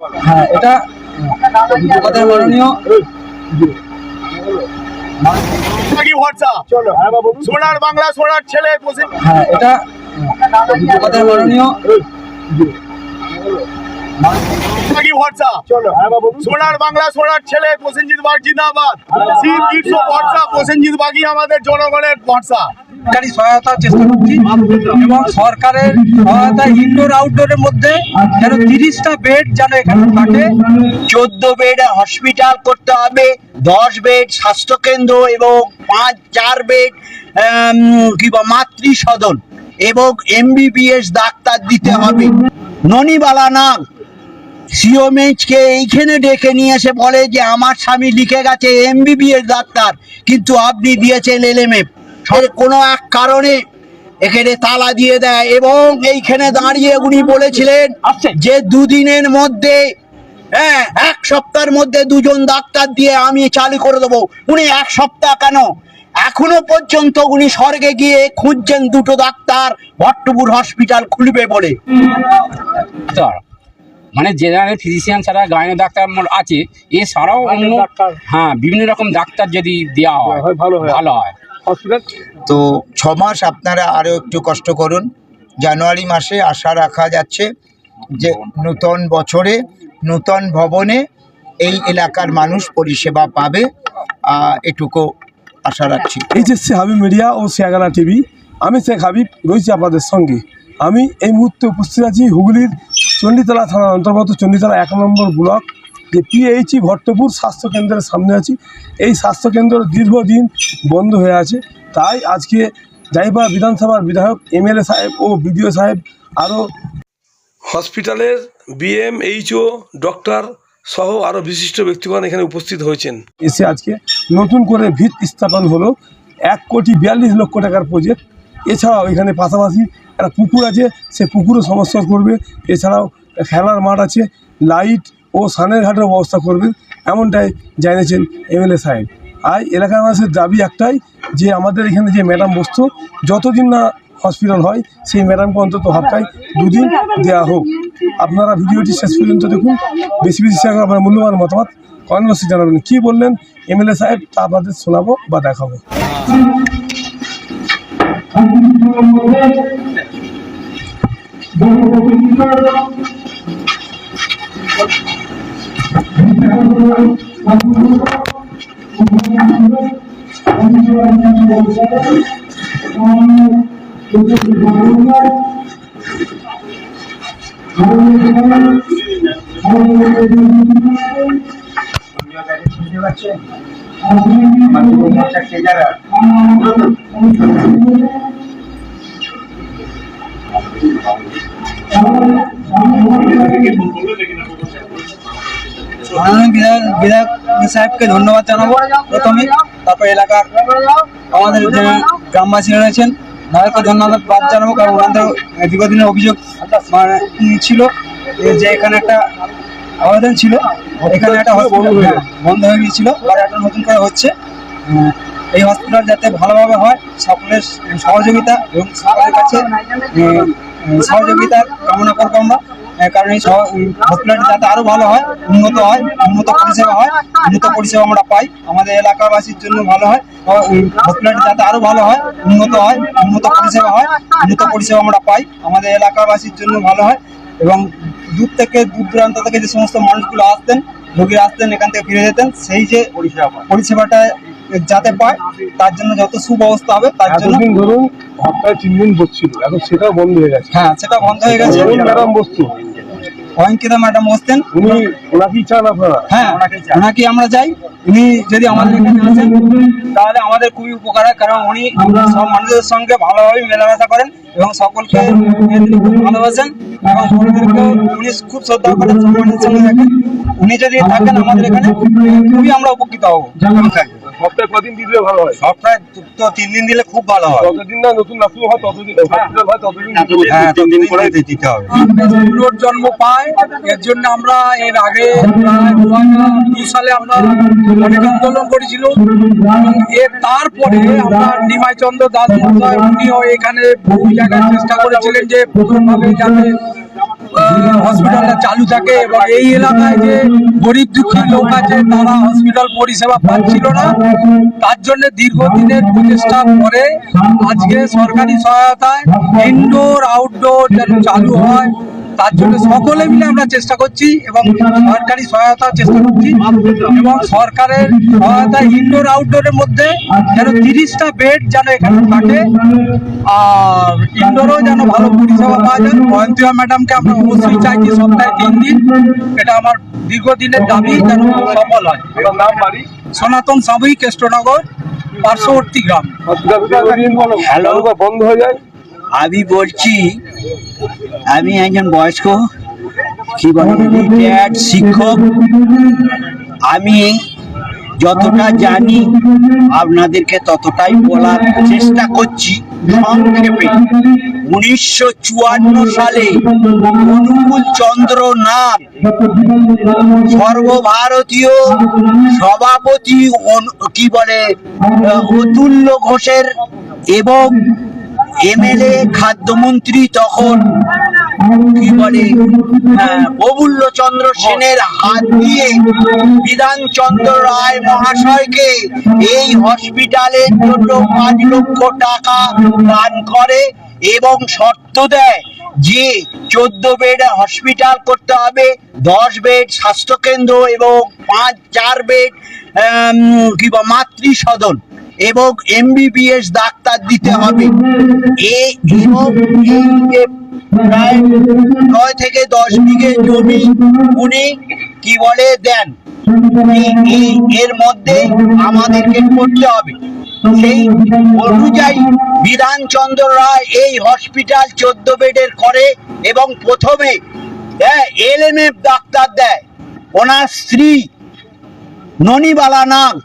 হ্যাঁ, এটা আমাদের মাননীয় সোনার বাংলা সোনার ছেলে। হ্যাঁ, এটা আমাদের মাননীয় সোনার বাংলা সোনার ছেলে প্রসেনজিৎ বাগ জিন্দাবাদ। প্রসেনজিৎ বাগই আমাদের জনগণের ভরসা। সহায়তার চেষ্টা করছি এবং সরকারের সহায়তা ইনডোর আউটডোরের মধ্যে যেন 30টা বেড যেন এখানে থাকে। 14 বেড হসপিটাল করতে হবে, 10 বেড স্বাস্থ্যকেন্দ্র এবং 4 বেড মাতৃ সদন এবং MBBS ডাক্তার দিতে হবে। ননিবালা নাগ সিওমএইচকে এইখানে ডেকে নিয়ে এসে বলে যে আমার স্বামী লিখে গেছে MBBS ডাক্তার, কিন্তু আপনি দিয়েছেন LMF। কোনো এক কারণে এখানে তালা দিয়ে দেয় এবং এইখানে দাঁড়িয়ে উনি বলেছিলেন যে 2 দিনের মধ্যে, হ্যাঁ 1 সপ্তাহের মধ্যে 2 জন ডাক্তার দিয়ে আমি চালু করে দেবো। উনি 1 সপ্তাহ কেন, এখনো পর্যন্ত উনি স্বর্গে গিয়ে খুঁজছেন 2টো ডাক্তার ভট্টপুর হসপিটাল খুলবে বলে। মানে জেনারেল ফিজিশিয়ান ছাড়া গাইনো ডাক্তার আছে, এছাড়াও অন্য হ্যাঁ বিভিন্ন রকম ডাক্তার যদি দেওয়া হয় ভালো হয়। তো 6 মাস আপনারা আরও একটু কষ্ট করুন। জানুয়ারি মাসে আশা রাখা যাচ্ছে যে নূতন বছরে নূতন ভবনে এই এলাকার মানুষ পরিষেবা পাবে, এটুকু আশা রাখছি। HSC হাবিব মিডিয়া ও শেয়াগালা টিভি, আমি শেখ হাবিব রয়েছি আপনাদের সঙ্গে। আমি এই মুহূর্তে উপস্থিত আছি হুগলির চণ্ডীতলা থানার অন্তর্গত চণ্ডীতলা 1 নম্বর ব্লক যে PHE ভট্টপুর স্বাস্থ্যকেন্দ্রের সামনে আছি। এই স্বাস্থ্যকেন্দ্র দীর্ঘদিন বন্ধ হয়ে আছে, তাই আজকে জাইপাড়া বিধানসভার বিধায়ক MLA সাহেব ও BDO সাহেব আরও হসপিটালের BM HO ডক্টর সহ আরও বিশিষ্ট ব্যক্তিগণ এখানে উপস্থিত হয়েছেন। এসে আজকে নতুন করে ভিত স্থাপন হলো 1,42 লক্ষ টাকার প্রজেক্ট। এছাড়াও এখানে পাশাপাশি একটা পুকুর আছে, সে পুকুরও সংস্কার করবে। এছাড়াও খেলার মাঠ আছে, লাইট ও সানের ঘাটের ব্যবস্থা করবেন, এমনটাই জানিয়েছেন MLA সাহেব। আর এলাকার মানুষের দাবি একটাই যে আমাদের এখানে যে ম্যাডাম বসতো, যতদিন না হসপিটাল হয় সেই ম্যাডামকে অন্তত সপ্তাহে 2 দিন দেওয়া হোক। আপনারা ভিডিওটি শেষ পর্যন্ত দেখুন, বেশি শেয়ার করে আপনার মূল্যবান মতামত কমেন্ট বক্সে জানাবেন। কী বললেন MLA সাহেব তা আপনাদের শোনাবো বা দেখাবো। বিধায়ক সাহেবকে ধন্যবাদ জানাবো প্রথমে, তারপর এলাকার আমাদের যে গ্রামবাসীরা রয়েছেন তাদেরকে ধন্যবাদ জানাবো, কারণ ওনাদের দীর্ঘদিনের অভিযোগ ছিল যে এখানে একটা আবেদন ছিল, এখানে একটা হসপিটাল বন্ধ হয়ে গিয়েছিল, আর একটা নতুন করে হচ্ছে। এই হসপিটাল যাতে ভালোভাবে হয়, সকলের সহযোগিতা এবং সরকারের কাছে সহযোগিতার কামনা করবো আমরা। কারণ এই হসপিটালটি যাতে আরও ভালো হয়, উন্নত হয়, উন্নত পরিষেবা হয়, উন্নত পরিষেবা আমরা পাই, আমাদের এলাকাবাসীর জন্য ভালো হয়। হসপিটালটি যাতে আরও ভালো হয়, উন্নত হয়, উন্নত পরিষেবা হয়, উন্নত পরিষেবা আমরা পাই, আমাদের এলাকাবাসীর জন্য ভালো হয়। এবং দূর দূরান্ত থেকে যে সমস্ত মানুষগুলো আসতেন, রোগীরা আসতেন, এখান থেকে ফিরে যেতেন, সেই যে পরিষেবাটা যাতে পায় তার জন্য যত সুব্যবস্থা হবে তার জন্য। ধরুন সপ্তাহে 3 দিন বসছিল, এখন সেটাও বন্ধ হয়ে গেছে। হ্যাঁ, সেটা বন্ধ হয়ে গেছে। ম্যাডাম বসতো, অঙ্কিতা ম্যাডাম বসতেন, ওনাকেই চান আপনারা? হ্যাঁ, ওনাকে আমরা যাই। উনি যদি আমাদের এখানে আসেন তাহলে আমাদের খুবই উপকার হয়, কারণ উনি সব মানুষের সঙ্গে ভালোভাবে মেলামেশা করেন এবং সকলকে ভালোবাসেন এবং গরিবদেরকেও উনি খুব শ্রদ্ধা করেন, সম্মানের সঙ্গে থাকেন। উনি যদি থাকেন আমাদের এখানে খুবই আমরা উপকৃত হবো। সপ্তাহে কদিন দিলে ভালো হয়? সপ্তাহে তো 3 দিন দিলে খুব ভালো হয়। যতদিন না নতুন নার্সিং হয় ততদিন হসপিটাল হয়, ততদিন 3 দিন করে দিতে হবে। রোড জন্ম পায়, এর জন্য আমরা এর আগে 2002 সালে আমরা অনেক আন্দোলন করেছিল এবং এর তারপরে আমরা নিমাই চন্দ্র দাস মহাশয় উনিও এখানে বহু জায়গায় চেষ্টা করেছিলেন যে প্রথমভাবে যাতে হসপিটালটা চালু থাকে এবং এই এলাকায় যে গরিব দুঃখী লোক আছে তারা হসপিটাল পরিষেবা পাচ্ছিল না, তার জন্য দীর্ঘদিনের প্রচেষ্টার পরে আজকে সরকারি সহায়তায় ইনডোর আউটডোর যেন চালু হয়, তার জন্য সকলে মিলে আমরা চেষ্টা করছি এবং সরকারি সহায়তা চেষ্টা করছি এবং সরকারের সহায়তা ইনডোর আউটডোরের মধ্যে যেন 30টা বেড যেন এখানে থাকে আর ইনডোরও যেন ভালো পরিষেবা পাওয়া যায়। জয়ন্তীয়া ম্যাডামকে আমরা অবশ্যই চাইছি সপ্তাহে 3 দিন, এটা আমার দীর্ঘদিনের দাবি যেন সফল হয়। সনাতন সাবই কেষ্টনগর পার্শ্ববর্তী গ্রাম। হ্যালো, বন্ধ হয়ে যায়। আমি বলছি আমি একজন বয়স্ক কি বলে রিটায়ার্ড শিক্ষক। আমি যতটা জানি আপনাদেরকে ততটাই বলার চেষ্টা করছি সংক্ষেপে। 1954 সালে অনুকূল চন্দ্র নাথ সর্বভারতীয় সভাপতি কি বলে অতুল্য ঘোষের এবং এমএলএ খাদ্যমন্ত্রী তখন কি বলে প্রফুল্ল চন্দ্র সেনের হাত দিয়ে বিধানচন্দ্র রায় মহাশয়কে এই হসপিটালের জন্য 5 লক্ষ টাকা দান করে এবং শর্ত দেয় যে 14 বেড হসপিটাল করতে হবে, 10 বেড স্বাস্থ্যকেন্দ্র এবং 4 বেড কি বা মাতৃ সদন এবং MBBS ডাক্তার দিতে হবে। প্রায় 9 থেকে 10 বিঘে জমি উনি কি বলে দেন, এর মধ্যে আমাদেরকে করতে হবে। সেই অনুযায়ী বিধানচন্দ্র রায় এই হসপিটাল 14 বেডের করে এবং প্রথমে LMF ডাক্তার দেয়। ওনার স্ত্রী ননিবালা নাগ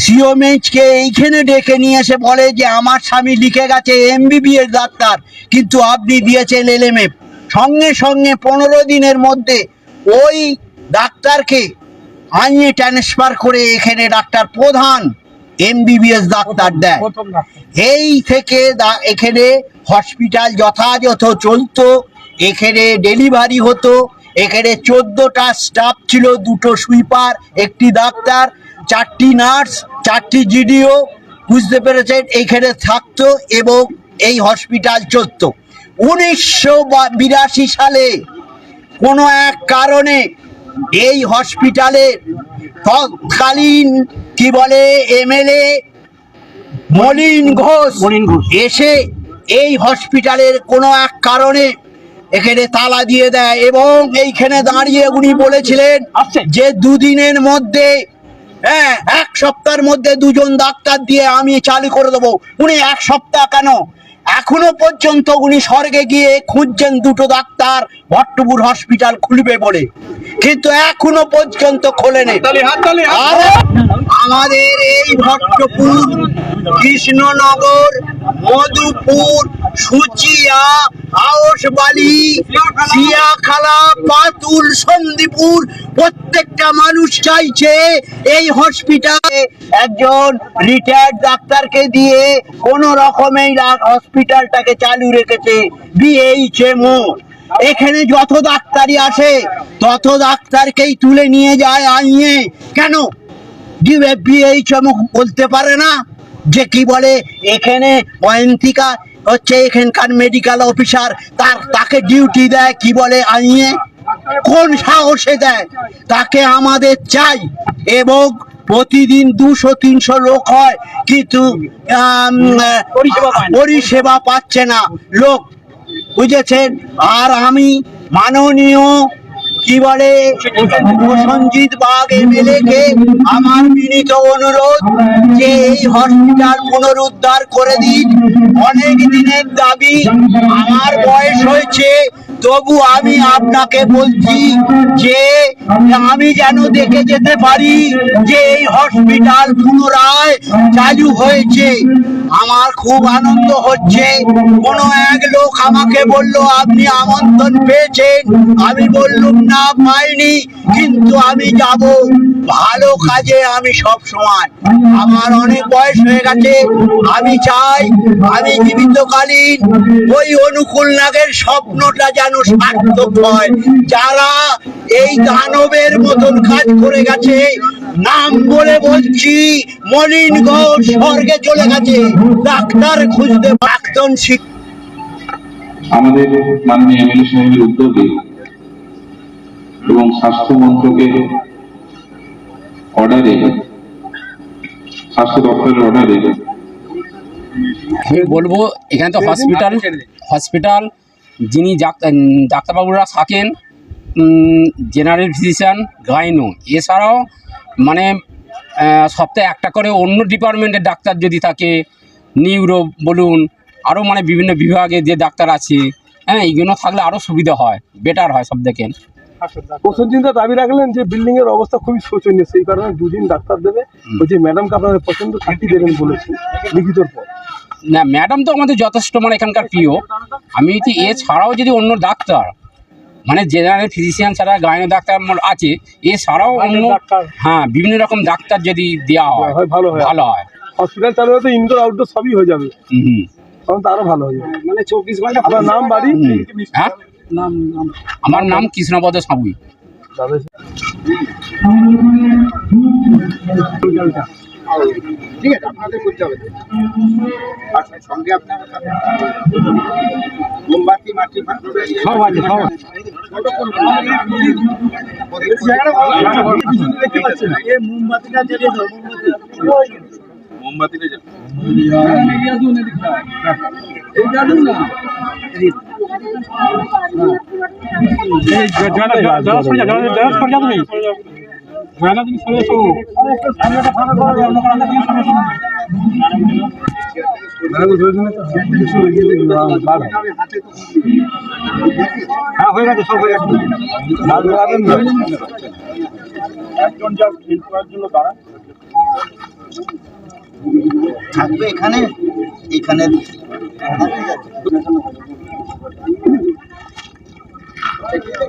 সিওমএইচকে এইখানে ডেকে নিয়ে এসে বলে যে আমার স্বামী লিখে গেছে MBBS ডাক্তার, কিন্তু আপনি দিয়েছেন LMF। সঙ্গে সঙ্গে 15 দিনের মধ্যে ওই ডাক্তারকে আইনে ট্রান্সফার করে এখানে ডাক্তার প্রধান MBBS ডাক্তার দেয়। এই থেকে এখানে হসপিটাল যথাযথ চলতো, এখানে ডেলিভারি হতো, এখানে 14টা স্টাফ ছিল, 2টো সুইপার, 1টি ডাক্তার, 4টি নার্স, 4টি GDO, বুঝতে পেরেছেন, এইখানে থাকতো এবং এই হসপিটাল চলতো। 1982 সালে কোনো এক কারণে এই হসপিটালের তৎকালীন কি বলে MLA মলিন ঘোষ এসে এই হসপিটালের কোনো এক কারণে এখানে তালা দিয়ে দেয় এবং এইখানে দাঁড়িয়ে উনি বলেছিলেন যে 2 দিনের মধ্যে 1 সপ্তাহের মধ্যে 2 জন ডাক্তার দিয়ে আমি চালু করে দেবো। উনি 1 সপ্তাহ কেন, এখনো পর্যন্ত উনি স্বর্গে গিয়ে খুঁজছেন 2টো ডাক্তার ভট্টপুর হসপিটাল খুলবে বলে, কিন্তু এখনো পর্যন্ত খোলেনি। আর আমাদের এই ভট্টপুর, কৃষ্ণনগর, মধুপুর, সুচিয়া, আওসবালি, সিয়াখালা, পাতুল, সন্দীপুর প্রত্যেকটা মানুষ চাইছে এই হসপিটালে একজন রিটায়ার্ড ডাক্তারকে দিয়ে কোন রকমে হসপিটালটাকে চালু রেখেছে BHMO। এখানে যত ডাক্তারই আসে তত ডাক্তারকেই তুলে নিয়ে যায় আইনে। কেন BHMO বলতে পারে না যে কি বলে এখানে অয়ন্তিকা হচ্ছে এখানকার মেডিকেল অফিসার, তাকে ডিউটি দেয় কি বলে আইনে? কোন সাহসে দেয়? তাকে আমাদের চাই এবং প্রতিদিন 200-300 লোক হয় কিন্তু পরিষেবা পাচ্ছে না লোক, বুঝেছেন। আর আমি মাননীয় কি বলে প্রসেনজিৎ বাগ MLA কে আমার বিনীত অনুরোধ যে এই হসপিটাল পুনরুদ্ধার করে দিন। অনেক দিনের দাবি, আমার বয়স হয়েছে তবু আমি আপনাকে বলছি যে আমি যেন দেখে যেতে পারি যে এই হসপিটাল পুনরায় চালু হয়েছে। আমার খুব আনন্দ হচ্ছে। কোনো এক লোক আমাকে বলল আপনি আমন্ত্রণ পেয়েছেন, আমি বললাম না পাইনি, কিন্তু আমি যাব ভালো কাজে আমি সব সময়, আমার অনেক বয়স হয়ে গেছে, আমি চাই আমি জীবিতকালীন ওই অনুকূল নাগের স্বপ্নটা যেন সার্থক হয়। যারা এই দানবের মতন কাজ করে গেছে, নাম বলে বলছি, মলিন ঘোষ স্বর্গে চলে গেছে, ডাক্তার খুঁজতে প্রাক্তন আমাদের মাননীয় এমএলএ সাহেবের উদ্যোগে এবং স্বাস্থ্য মন্ত্রকের অর্ডারে, স্বাস্থ্য দপ্তরের অর্ডারে আমি বলবো এখানে তো হসপিটাল যিনি ডাক্তারবাবুরা থাকেন, জেনারেল ফিজিশিয়ান, গাইনো, এছাড়াও মানে সপ্তাহে একটা করে অন্য ডিপার্টমেন্টের ডাক্তার যদি থাকে, নিউরো বলুন, আরও মানে বিভিন্ন বিভাগে যে ডাক্তার আছে, হ্যাঁ, এইগুলো থাকলে আরও সুবিধা হয়, বেটার হয় সব দেখেন। প্রসেনজিৎদা দাবি রাখলেন যে বিল্ডিং এর অবস্থা খুবই শোচনীয়, সেই কারণে 2 দিন ডাক্তার দেবে, ওই যে ম্যাডামকে আপনাদের পছন্দ থাকি দেবেন বলেছেন লিখিতর পর। না, ম্যাডাম তো আমাদের যথেষ্ট মানে এখানকার প্রিয়। আমি যদি এছাড়াও যদি অন্য ডাক্তার মানে জেনারেল ফিজিশিয়ান ছাড়া গাইনো ডাক্তার আছে, এছাড়াও অন্য হ্যাঁ বিভিন্ন রকম ডাক্তার যদি দেওয়া হয় ভালো হয়। হসপিটাল চালু হতে ইনডোর আউটডোর সবই হয়ে যাবে, তখন তো আরো ভালো হয়ে যাবে। মানে 24 ঘন্টা। আপনার নাম, বাড়ি? হ্যাঁ, আমার নাম কৃষ্ণপদ সাবুই। ঠিক আছে, আপনাদের করতে হবে সঙ্গে আপনার মোমবাতি মাটি সব আছে, সব আছে। মোমবাতিটা জ্বালিয়ে দাও, মোমবাতিটা হয়ে গেছে, সব হয়ে গেছে। একজন যা হেল্প করার জন্য দাঁড়া থাকবে এখানে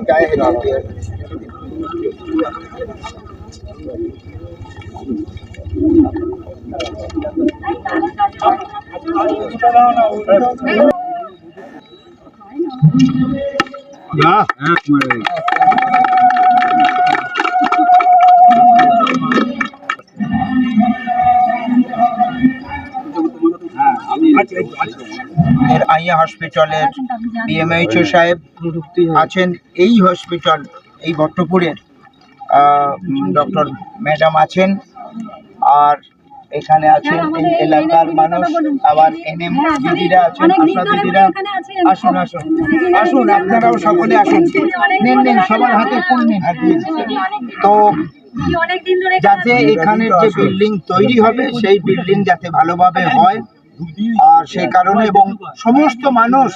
গায়ে আইয়া হসপিটালের বিএমএইচও সাহেব আছেন, এই হসপিটাল এই ভট্টপুরের ডক্টর ম্যাডাম আছেন, আর এখানে আছেন এই এলাকার মানুষ, আবার এনএম দিদিরা আছেন, আশা দিদিরা। আসুন আসুন আসুন, আপনারাও সকলে আসুন, নেন সবার হাতে ফুল নিন। তো যাতে এখানের যে বিল্ডিং তৈরি হবে সেই বিল্ডিং যাতে ভালোভাবে হয়, আর সেই কারণে এবং সমস্ত মানুষ,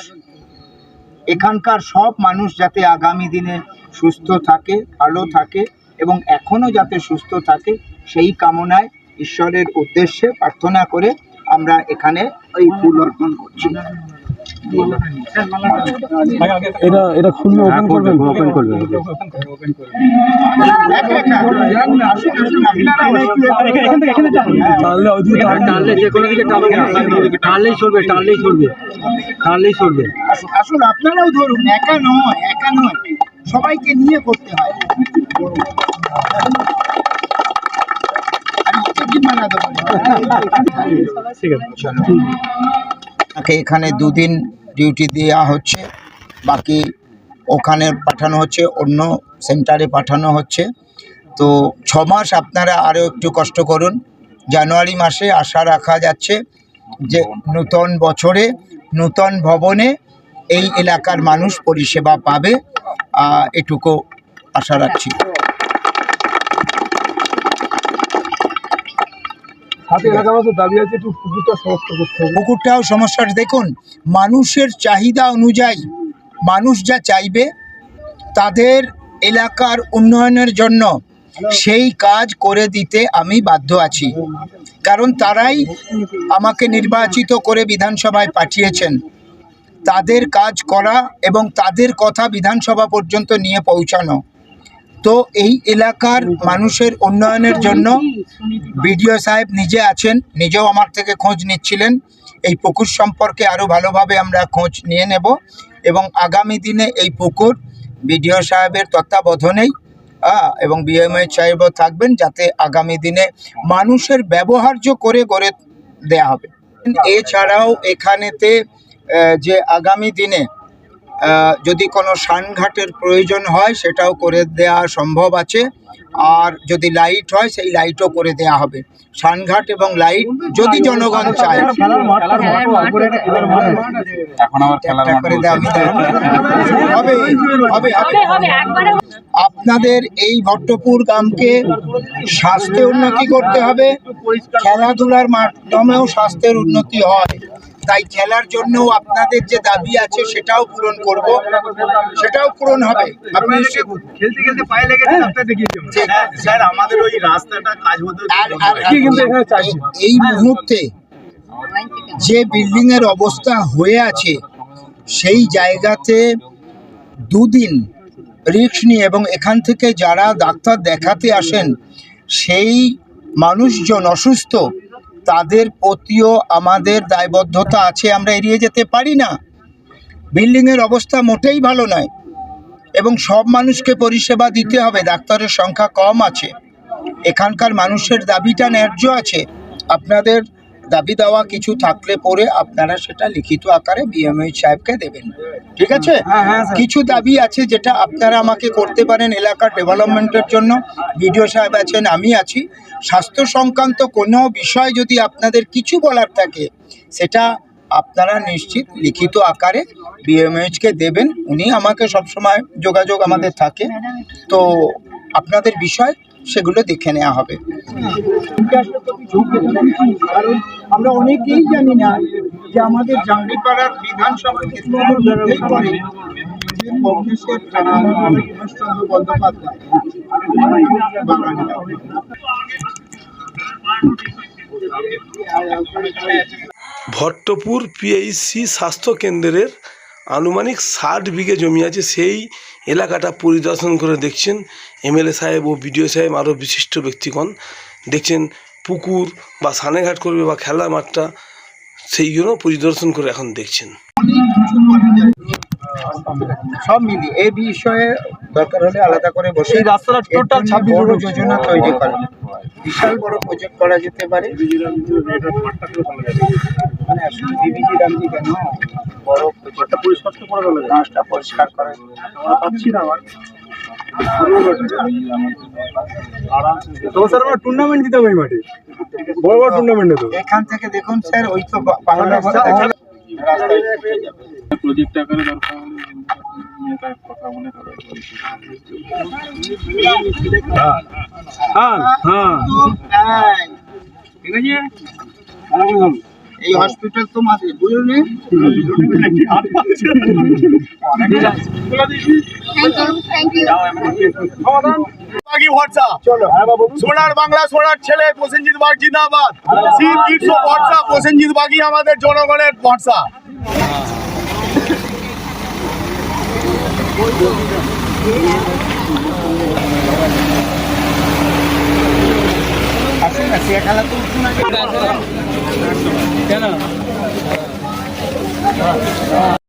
এখানকার সব মানুষ যাতে আগামী দিনে সুস্থ থাকে, ভালো থাকে এবং এখনো যাতে সুস্থ থাকে, সেই কামনায় ঈশ্বরের উদ্দেশ্যে প্রার্থনা করে আমরা এখানে এই ফুল অর্পণ করছি। এটা খুললে ওপেন করবেন। আসুন, আপনারাও ধরুন, একা নয়, সবাইকে নিয়ে করতে হয়। এখানে 2 দিন ডিউটি দেওয়া হচ্ছে, বাকি ওখানে পাঠানো হচ্ছে, অন্য সেন্টারে পাঠানো হচ্ছে। তো 6 মাস আপনারা আরও একটু কষ্ট করুন। জানুয়ারি মাসে আশা রাখা যাচ্ছে যে নূতন বছরে নূতন ভবনে এই এলাকার মানুষ পরিষেবা পাবে, এটুকু আশা রাখছি। পুকুরটাও সমস্যা। দেখুন, মানুষের চাহিদা অনুযায়ী মানুষ যা চাইবে তাদের এলাকার উন্নয়নের জন্য সেই কাজ করে দিতে আমি বাধ্য আছি, কারণ তারাই আমাকে নির্বাচিত করে বিধানসভায় পাঠিয়েছেন। তাদের কাজ করা এবং তাদের কথা বিধানসভা পর্যন্ত নিয়ে পৌঁছানো। তো এই এলাকার মানুষের উন্নয়নের জন্য বিডিও সাহেব নিজে আছেন, নিজেও আমার থেকে খোঁজ নিচ্ছিলেন। এই পুকুর সম্পর্কে আরও ভালোভাবে আমরা খোঁজ নিয়ে নেব এবং আগামী দিনে এই পুকুর বিডিও সাহেবের তত্ত্বাবধানেই এবং বিএমএইচ সাহেবও থাকবেন, যাতে আগামী দিনে মানুষের ব্যবহার্য করে গড়ে দেয়া হবে। এছাড়াও এখানেতে যে আগামী দিনে যদি কোনো স্নানঘাটের প্রয়োজন হয় সেটাও করে দেওয়া সম্ভব আছে, আর যদি লাইট হয় সেই লাইটও করে দেয়া হবে। স্নানঘাট এবং লাইট যদি জনগণ চায় করে দেওয়া হবে। আপনাদের এই ভট্টপুর গ্রামকে স্বাস্থ্যে উন্নতি করতে হবে, খেলাধুলার মাধ্যমেও স্বাস্থ্যের উন্নতি হয়। তাই খেলার জন্য আপনাদের যে দাবি আছে সেটাও পূরণ করব, সেটাও পূরণ হবে। আপনি খেলতে খেলতে পায়ে লেগেছে, স্যার আমাদের ওই রাস্তাটা কাজ হতে এই মুহূর্তে যে বিল্ডিং এর অবস্থা হয়ে আছে সেই জায়গাতে দুদিন রিস্ক নিয়ে এবং এখান থেকে যারা ডাক্তার দেখাতে আসেন সেই মানুষজন অসুস্থ, তাদের প্রতিও আমাদের দায়বদ্ধতা আছে, আমরা এড়িয়ে যেতে পারি না। বিল্ডিংয়ের অবস্থা মোটেই ভালো নয় এবং সব মানুষকে পরিষেবা দিতে হবে, ডাক্তারের সংখ্যা কম আছে। এখানকার মানুষের দাবিটা ন্যায্য আছে। আপনাদের দাবি দেওয়া কিছু থাকলে পরে আপনারা সেটা লিখিত আকারে বিএমএইচ সাহেবকে দেবেন, ঠিক আছে? কিছু দাবি আছে যেটা আপনারা আমাকে করতে পারেন এলাকার ডেভেলপমেন্টের জন্য। বিডিও সাহেব আছেন, আমি আছি। স্বাস্থ্য সংক্রান্ত কোনো বিষয় যদি আপনাদের কিছু বলার থাকে সেটা আপনারা নিশ্চিত লিখিত আকারে বিএমএইচকে দেবেন। উনি আমাকে সবসময় যোগাযোগ আমাদের থাকে, তো আপনাদের বিষয় সেগুলো দেখে নেওয়া হবে। কারণ আমরা অনেকেই জানি না যে আমাদের জাঙ্গিপাড়ার বিধানসভা কেন্দ্রের মধ্যেই পড়ে যে কংগ্রেসের উমেশচন্দ্র বন্দ্যোপাধ্যায় ভট্টপুর পিএইচসি স্বাস্থ্য কেন্দ্রের আনুমানিক 60 বিঘে জমি আছে। সেই এলাকাটা পরিদর্শন করে দেখছেন এমএলএ সাহেব ও বিডিও সাহেব, আরও বিশিষ্ট ব্যক্তিগণ। দেখছেন পুকুর বা স্নানঘাট করবে বা খেলার মাঠটা, সেইগুলো পরিদর্শন করে এখন দেখছেন। সব মিলিয়ে এই বিষয়ে দরকার হলে আলাদা করে বসে রাস্তাটা টোটাল 26 যোজনা তৈরি করা, বিশাল বড় প্রজেক্ট করা যেতে পারে। মানে আসলে ডিবিজি রামজি কেন বড় প্রজেক্টটা পরিষ্কার করা পাচ্ছি না আমার। টুর্নামেন্ট দিতে হবে মাঠে, বড় বড় টুর্নামেন্টে। তো এখান থেকে দেখুন স্যার, ওই তো বাংলা প্রজেক্ট আকারে দরকার হলে কথা বলে ঠিক আছে। এই হসপিটাল তো মাঝে বুঝলেন সোনার বাংলা, সোনার ছেলে প্রসেনজিৎ বাগ জিন্দাবাদ। শিব গ্রীষ্ম বর্ষা, প্রসেনজিৎ বাগই আমাদের জনগণের ভরসা। খেলা তো